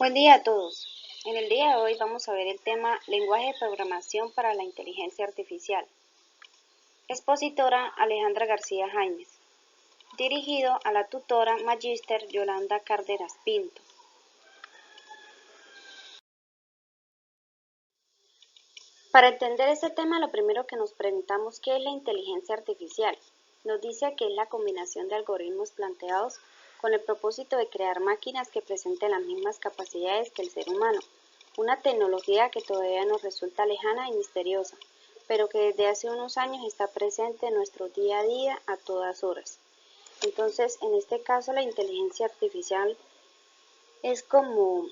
Buen día a todos. En el día de hoy vamos a ver el tema Lenguaje de programación para la inteligencia artificial. Expositora Alejandra García Jaimes. Dirigido a la tutora Magíster Yolanda Cárdenas Pinto. Para entender este tema, lo primero que nos preguntamos, ¿qué es la inteligencia artificial? Nos dice que es la combinación de algoritmos planteados con el propósito de crear máquinas que presenten las mismas capacidades que el ser humano. Una tecnología que todavía nos resulta lejana y misteriosa, pero que desde hace unos años está presente en nuestro día a día a todas horas. Entonces, en este caso, la inteligencia artificial es como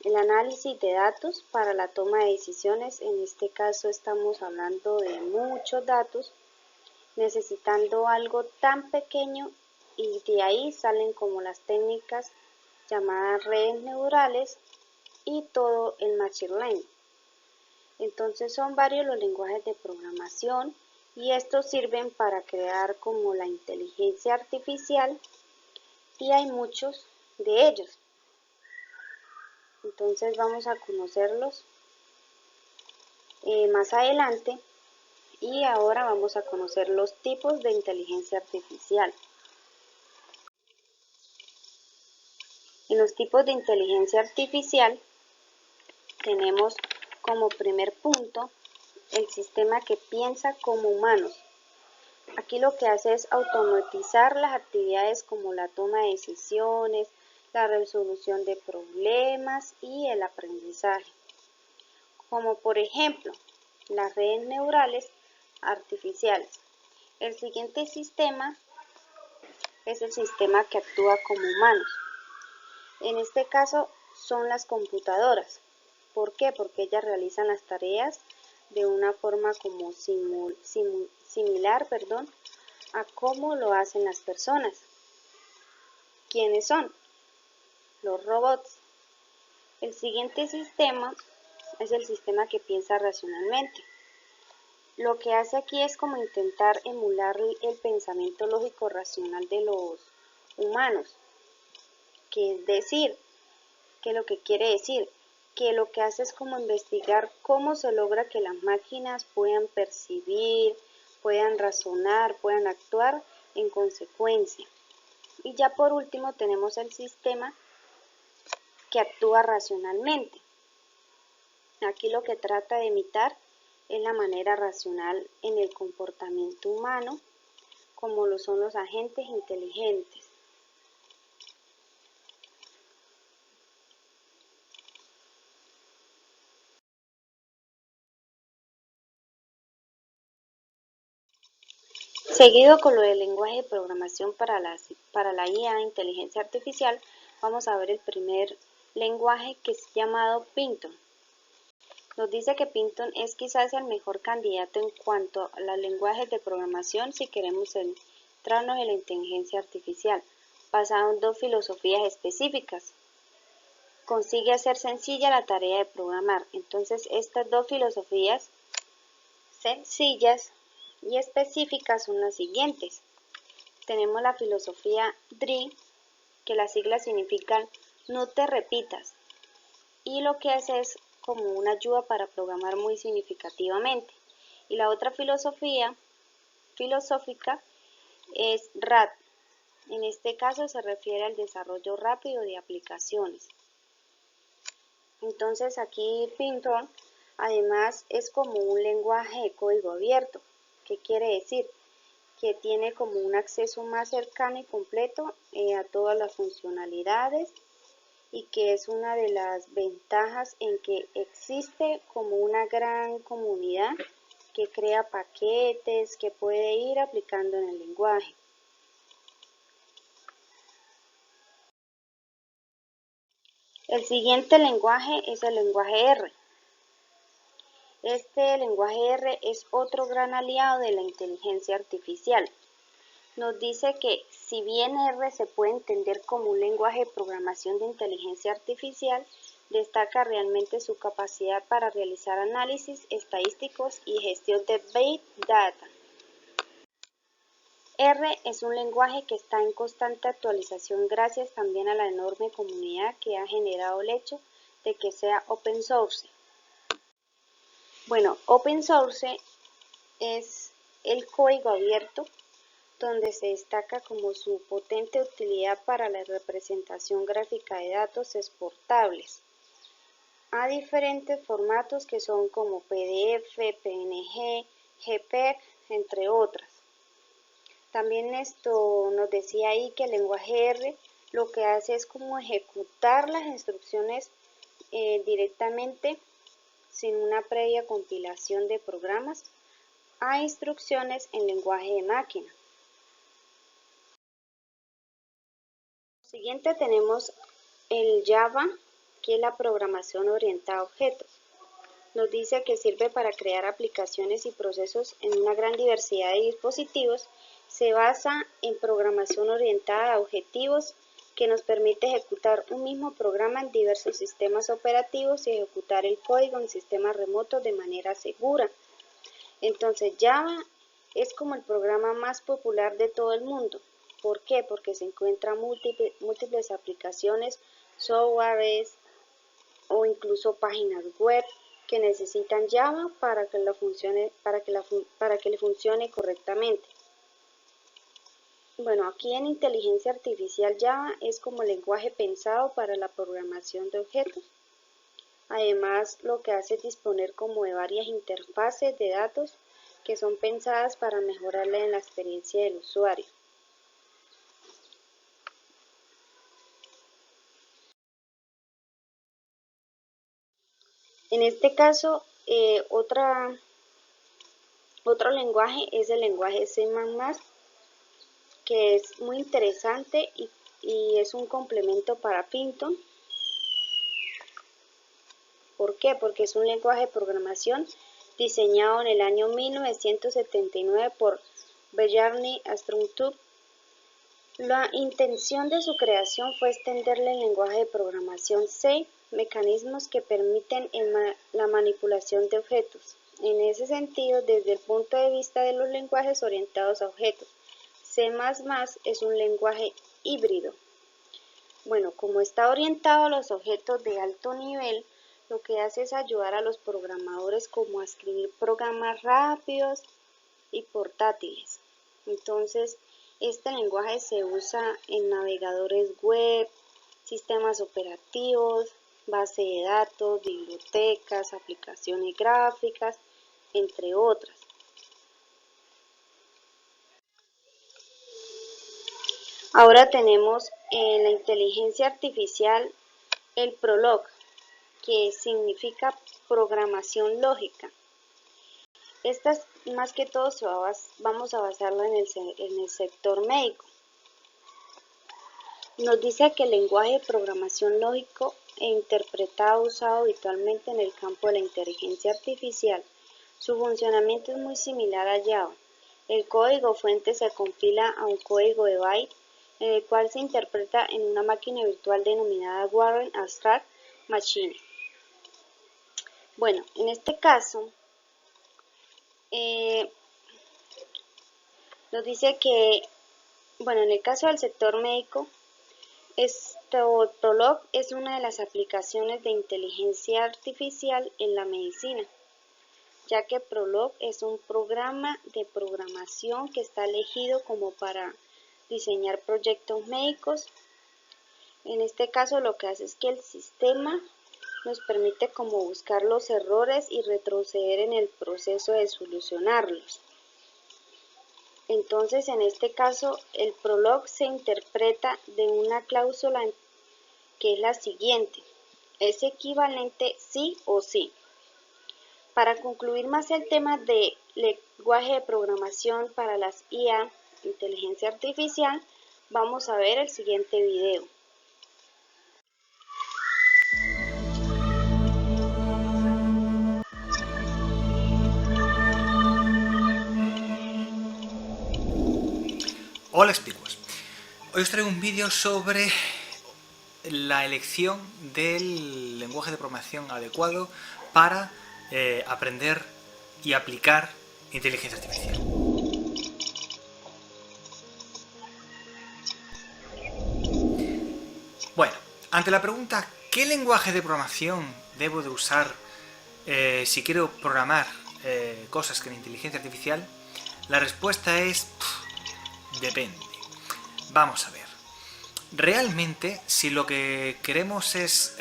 el análisis de datos para la toma de decisiones. En este caso estamos hablando de muchos datos, necesitando algo tan pequeño, y de ahí salen como las técnicas llamadas redes neurales y todo el machine learning. Entonces son varios los lenguajes de programación y estos sirven para crear como la inteligencia artificial, y hay muchos de ellos. Entonces vamos a conocerlos más adelante, y ahora vamos a conocer los tipos de inteligencia artificial. En los tipos de inteligencia artificial tenemos como primer punto el sistema que piensa como humanos. Aquí lo que hace es automatizar las actividades como la toma de decisiones, la resolución de problemas y el aprendizaje. Como por ejemplo, las redes neurales artificiales. El siguiente sistema es el sistema que actúa como humanos. En este caso son las computadoras. ¿Por qué? Porque ellas realizan las tareas de una forma como similar a cómo lo hacen las personas. ¿Quiénes son? Los robots. El siguiente sistema es el sistema que piensa racionalmente. Lo que hace aquí es como intentar emular el pensamiento lógico racional de los humanos, que es decir, que lo que quiere decir, que lo que hace es como investigar cómo se logra que las máquinas puedan percibir, puedan razonar, puedan actuar en consecuencia. Y ya por último tenemos el sistema que actúa racionalmente. Aquí lo que trata de imitar es la manera racional en el comportamiento humano, como lo son los agentes inteligentes. Seguido con lo del lenguaje de programación para la IA, inteligencia artificial, vamos a ver el primer lenguaje, que es llamado Python. Nos dice que Python es quizás el mejor candidato en cuanto a los lenguajes de programación si queremos centrarnos en la inteligencia artificial, basado en dos filosofías específicas. Consigue hacer sencilla la tarea de programar. Entonces, estas dos filosofías sencillas y específicas son las siguientes. Tenemos la filosofía DREAM, que las siglas significan no te repitas, y lo que hace es como una ayuda para programar muy significativamente. Y la otra filosofía filosófica es RAD. En este caso se refiere al desarrollo rápido de aplicaciones. Entonces aquí Python además es como un lenguaje de código abierto. ¿Qué quiere decir? Que tiene como un acceso más cercano y completo a todas las funcionalidades, y que es una de las ventajas en que existe como una gran comunidad que crea paquetes que puede ir aplicando en el lenguaje. El siguiente lenguaje es el lenguaje R. Este lenguaje R es otro gran aliado de la inteligencia artificial. Nos dice que si bien R se puede entender como un lenguaje de programación de inteligencia artificial, destaca realmente su capacidad para realizar análisis estadísticos y gestión de Big Data. R es un lenguaje que está en constante actualización gracias también a la enorme comunidad que ha generado el hecho de que sea open source. Bueno, open source es el código abierto donde se destaca como su potente utilidad para la representación gráfica de datos exportables a diferentes formatos que son como PDF, PNG, JPEG, entre otras. También esto nos decía ahí que el lenguaje R lo que hace es como ejecutar las instrucciones directamente sin una previa compilación de programas a instrucciones en lenguaje de máquina. Siguiente tenemos el Java, que es la programación orientada a objetos. Nos dice que sirve para crear aplicaciones y procesos en una gran diversidad de dispositivos. Se basa en programación orientada a objetivos que nos permite ejecutar un mismo programa en diversos sistemas operativos y ejecutar el código en sistemas remotos de manera segura. Entonces Java es como el programa más popular de todo el mundo. ¿Por qué? Porque se encuentran múltiples aplicaciones, softwares o incluso páginas web que necesitan Java para que le funcione correctamente. Bueno, aquí en inteligencia artificial Java es como lenguaje pensado para la programación de objetos. Además, lo que hace es disponer como de varias interfaces de datos que son pensadas para mejorarle en la experiencia del usuario. En este caso, otro lenguaje es el lenguaje C++, que es muy interesante y es un complemento para Python. ¿Por qué? Porque es un lenguaje de programación diseñado en el año 1979 por Bjarne Astrup. La intención de su creación fue extenderle el lenguaje de programación C, mecanismos que permiten la manipulación de objetos. En ese sentido, desde el punto de vista de los lenguajes orientados a objetos, C++ es un lenguaje híbrido. Bueno, como está orientado a los objetos de alto nivel, lo que hace es ayudar a los programadores como a escribir programas rápidos y portátiles. Entonces, este lenguaje se usa en navegadores web, sistemas operativos, base de datos, bibliotecas, aplicaciones gráficas, entre otras. Ahora tenemos en la inteligencia artificial el PROLOG, que significa programación lógica. Estas más que todo vamos a basarla en el sector médico. Nos dice que el lenguaje de programación lógico e interpretado usado habitualmente en el campo de la inteligencia artificial, su funcionamiento es muy similar a Java. El código fuente se compila a un código de byte, en el cual se interpreta en una máquina virtual denominada Warren Abstract Machine. Bueno, en este caso, nos dice que, bueno, en el caso del sector médico, PROLOG es una de las aplicaciones de inteligencia artificial en la medicina, ya que PROLOG es un programa de programación que está elegido como para diseñar proyectos médicos. En este caso lo que hace es que el sistema nos permite como buscar los errores y retroceder en el proceso de solucionarlos. Entonces, en este caso, el PROLOG se interpreta de una cláusula que es la siguiente: es equivalente sí o sí. Para concluir más el tema de lenguaje de programación para las IA, inteligencia artificial, vamos a ver el siguiente video. Hola explicuos. Hoy os traigo un vídeo sobre la elección del lenguaje de programación adecuado para aprender y aplicar inteligencia artificial. Bueno, ante la pregunta ¿qué lenguaje de programación debo de usar si quiero programar cosas con inteligencia artificial? La respuesta es depende. Vamos a ver. Realmente, si lo que queremos es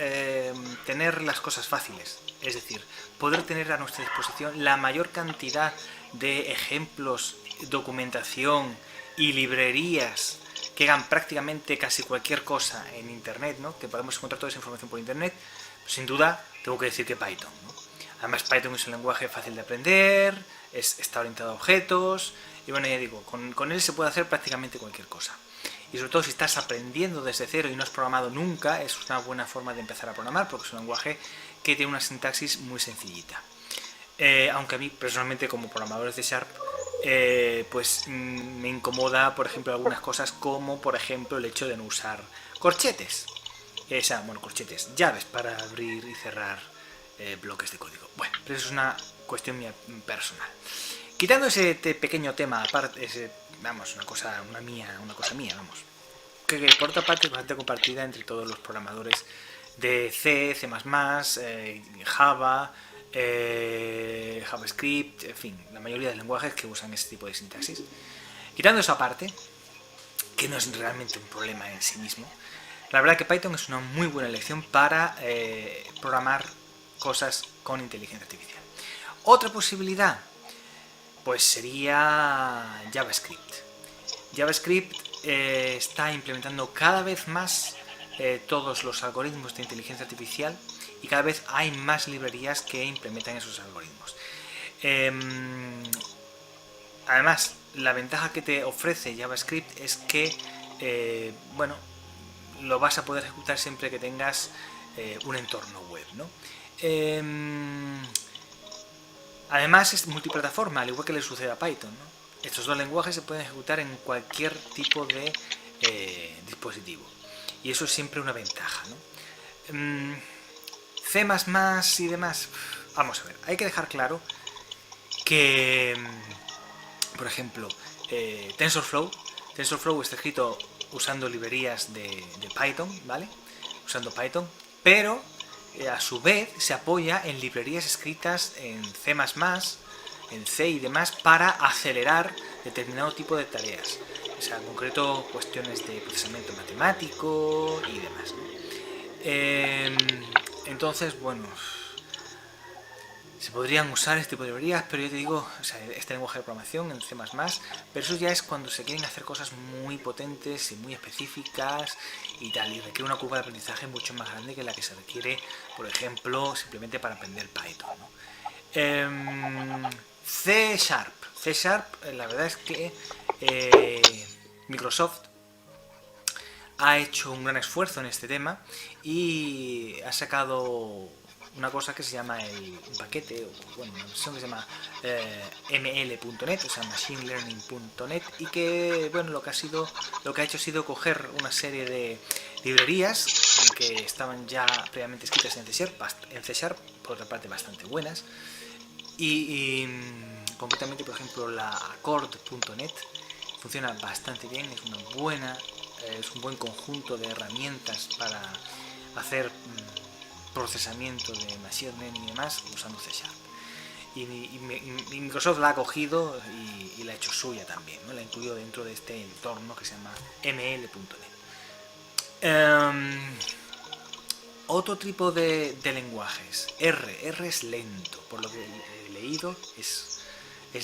tener las cosas fáciles, es decir, poder tener a nuestra disposición la mayor cantidad de ejemplos, documentación y librerías que hagan prácticamente casi cualquier cosa en Internet, ¿no? Que podemos encontrar toda esa información por Internet, pues sin duda tengo que decir que Python, ¿no? Además Python es un lenguaje fácil de aprender, está orientado a objetos, y bueno, ya digo, con él se puede hacer prácticamente cualquier cosa. Y sobre todo si estás aprendiendo desde cero y no has programado nunca, es una buena forma de empezar a programar porque es un lenguaje que tiene una sintaxis muy sencillita. Aunque a mí personalmente como programador de C#, pues me incomoda, por ejemplo, algunas cosas como, por ejemplo, el hecho de no usar corchetes. Corchetes, llaves para abrir y cerrar bloques de código. Bueno, pero eso es una cuestión mía personal. Quitando ese pequeño tema aparte, una cosa mía, que por otra parte es bastante compartida entre todos los programadores de C, C++, Java, JavaScript, en fin, la mayoría de lenguajes que usan ese tipo de sintaxis. Quitando eso aparte, que no es realmente un problema en sí mismo, la verdad que Python es una muy buena elección para programar cosas con inteligencia artificial. Otra posibilidad, pues sería JavaScript. JavaScript está implementando cada vez más todos los algoritmos de inteligencia artificial y cada vez hay más librerías que implementan esos algoritmos. Además, la ventaja que te ofrece JavaScript es que, lo vas a poder ejecutar siempre que tengas un entorno web, ¿no? Además es multiplataforma, al igual que le sucede a Python, ¿no? Estos dos lenguajes se pueden ejecutar en cualquier tipo de dispositivo. Y eso es siempre una ventaja, ¿no? C++ y demás. Vamos a ver, hay que dejar claro que, por ejemplo, TensorFlow está escrito usando librerías de Python, ¿vale? Usando Python, pero a su vez se apoya en librerías escritas en C++, en C y demás para acelerar determinado tipo de tareas. O sea, en concreto cuestiones de procesamiento matemático y demás, ¿no? Entonces, bueno, se podrían usar este tipo de librerías, pero yo te digo, o sea, este lenguaje de programación en C++, pero eso ya es cuando se quieren hacer cosas muy potentes y muy específicas y tal, y requiere una curva de aprendizaje mucho más grande que la que se requiere, por ejemplo, simplemente para aprender Python, ¿no? C#, la verdad es que Microsoft ha hecho un gran esfuerzo en este tema y ha sacado una cosa que se llama un paquete, una versión que se llama ml.net, o sea, machinelearning.net, y que, bueno, lo que ha hecho ha sido coger una serie de librerías que estaban ya previamente escritas en C#, por otra parte bastante buenas, y concretamente, por ejemplo, la accord.net funciona bastante bien, es un buen conjunto de herramientas para hacer procesamiento de machine learning y demás usando C#. Y Microsoft la ha cogido y la ha hecho suya también, ¿no? La ha incluido dentro de este entorno que se llama ml.net. Otro tipo de lenguajes, R es lento, por lo que he leído es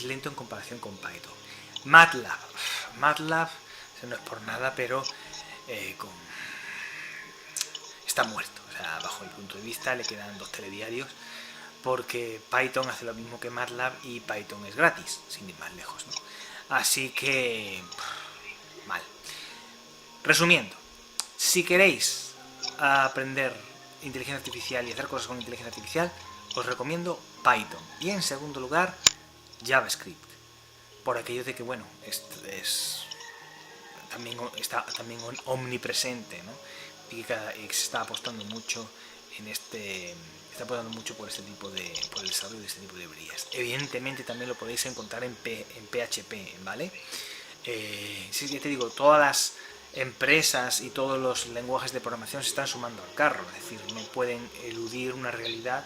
lento en comparación con Python. MATLAB, no es por nada, pero está muerto, o sea, bajo mi punto de vista le quedan 2 telediarios, porque Python hace lo mismo que MATLAB y Python es gratis, sin ir más lejos, ¿no? Así que, mal. Resumiendo, si queréis aprender inteligencia artificial y hacer cosas con inteligencia artificial, os recomiendo Python. Y en segundo lugar, JavaScript. Por aquello de que, bueno, está también omnipresente, ¿no? Y que se está apostando mucho por el desarrollo de este tipo de librerías. Evidentemente también lo podéis encontrar en PHP, ¿vale? Sí, ya te digo, todas las empresas y todos los lenguajes de programación se están sumando al carro, es decir, no pueden eludir una realidad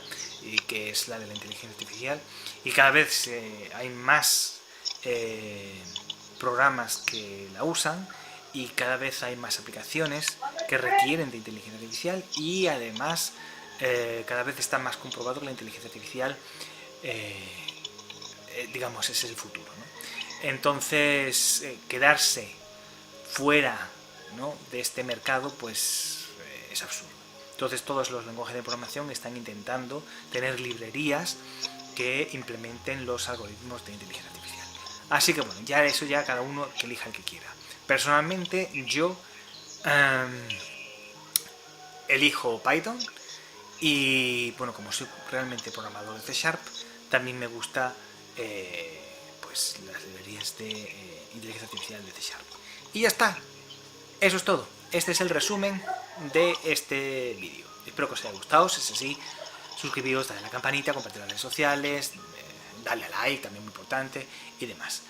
que es la de la inteligencia artificial, y cada vez hay más programas que la usan, y cada vez hay más aplicaciones que requieren de inteligencia artificial, y además cada vez está más comprobado que la inteligencia artificial digamos es el futuro, ¿no? Entonces quedarse fuera, ¿no?, de este mercado pues es absurdo. Entonces todos los lenguajes de programación están intentando tener librerías que implementen los algoritmos de inteligencia artificial. Así que bueno, ya eso ya cada uno que elija el que quiera. Personalmente yo elijo Python, y bueno, como soy realmente programador de C#, también me gusta pues las librerías de inteligencia artificial de C#. Y ya está, eso es todo. Este es el resumen de este vídeo. Espero que os haya gustado. Si es así, suscribiros, dale a la campanita, compartir las redes sociales, dale a like, también muy importante, y demás.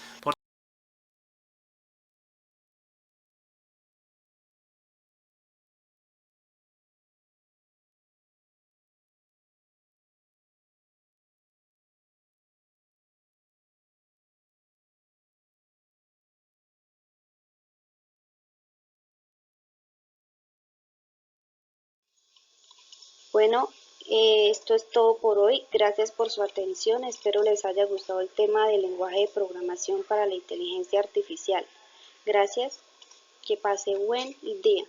Bueno, esto es todo por hoy. Gracias por su atención. Espero les haya gustado el tema del lenguaje de programación para la inteligencia artificial. Gracias. Que pase buen día.